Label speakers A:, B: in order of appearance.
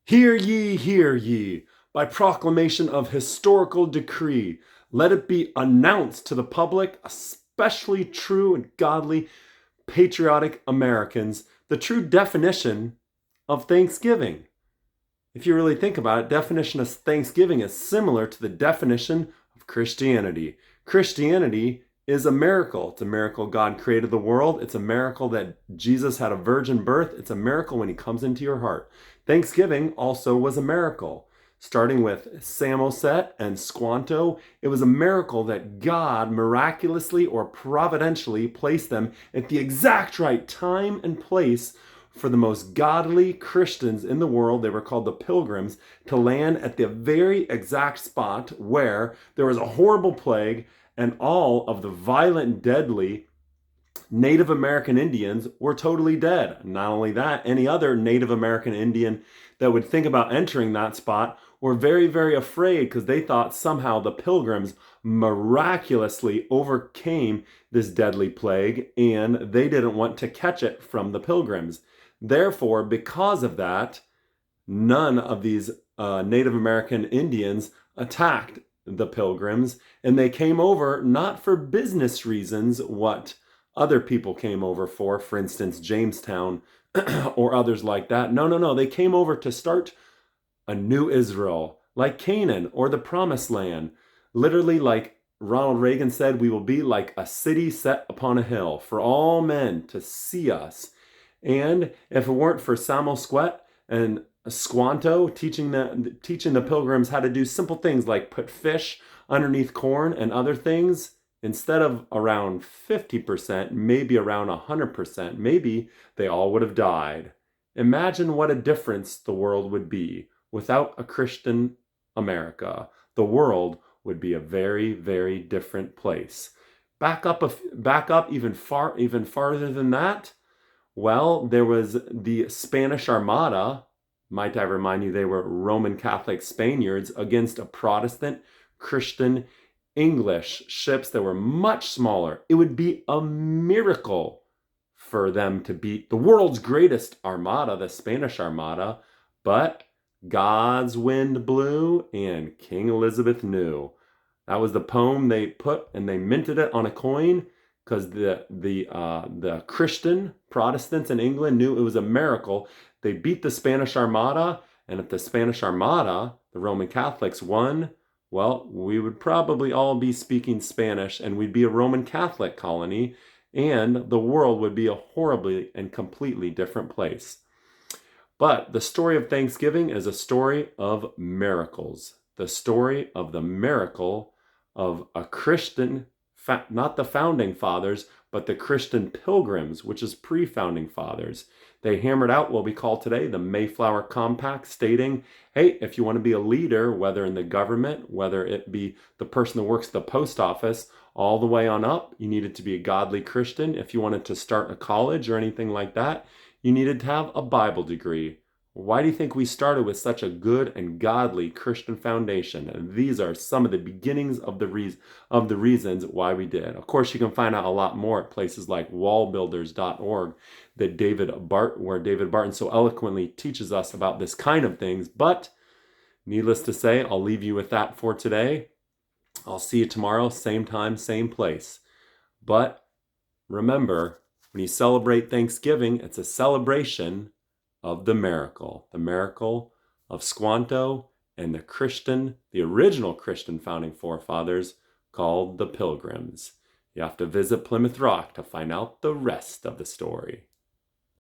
A: Hear ye, by proclamation of historical decree, let it be announced to the public, especially true and godly, patriotic Americans, the true definition of Thanksgiving. If you really think about it, definition of Thanksgiving is similar to the definition of Christianity. Christianity is a miracle. It's a miracle God created the world. It's a miracle that Jesus had a virgin birth. It's a miracle when he comes into your heart. Thanksgiving also was a miracle. Starting with Samoset and Squanto, it was a miracle that God miraculously or providentially placed them at the exact right time and place for the most godly Christians in the world. They were called the Pilgrims, to land at the very exact spot where there was a horrible plague and all of the violent, deadly Native American Indians were totally dead. Not only that, any other Native American Indian that would think about entering that spot were very, very afraid because they thought somehow the Pilgrims miraculously overcame this deadly plague and they didn't want to catch it from the Pilgrims. Therefore, because of that, none of these Native American Indians attacked the Pilgrims, and they came over not for business reasons, what other people came over for instance, Jamestown or others like that. No. They came over to start a new Israel, like Canaan or the Promised Land. Literally, like Ronald Reagan said, we will be like a city set upon a hill for all men to see us. And if it weren't for Samoset and Squanto teaching the Pilgrims how to do simple things like put fish underneath corn and other things, instead of around 50%, maybe around 100%, maybe they all would have died. Imagine what a difference the world would be without a Christian America. The world would be a very, very different place. Back up even farther than that. Well, there was the Spanish Armada. Might I remind you, they were Roman Catholic Spaniards against a Protestant Christian English ships that were much smaller. It would be a miracle for them to beat the world's greatest armada, the Spanish Armada, but God's wind blew and King Elizabeth knew. That was the poem they put, and they minted it on a coin because the Christian Protestants in England knew it was a miracle. They beat the Spanish Armada, and if the Spanish Armada, the Roman Catholics, won, well, we would probably all be speaking Spanish, and we'd be a Roman Catholic colony, and the world would be a horribly and completely different place. But the story of Thanksgiving is a story of miracles. The story of the miracle of a Christian, not the founding fathers, but the Christian Pilgrims, which is pre-founding fathers. They hammered out what we call today the Mayflower Compact, stating, hey, if you want to be a leader, whether in the government, whether it be the person that works at the post office, all the way on up, you needed to be a godly Christian. If you wanted to start a college or anything like that, you needed to have a Bible degree. Why do you think we started with such a good and godly Christian foundation? And these are some of the beginnings of the reasons why we did. Of course, you can find out a lot more at places like wallbuilders.org where David Barton so eloquently teaches us about this kind of things. But needless to say, I'll leave you with that for today. I'll see you tomorrow, same time, same place. But remember, when you celebrate Thanksgiving, it's a celebration of the miracle of Squanto and the original Christian founding forefathers called the Pilgrims. You have to visit Plymouth Rock to find out the rest of the story.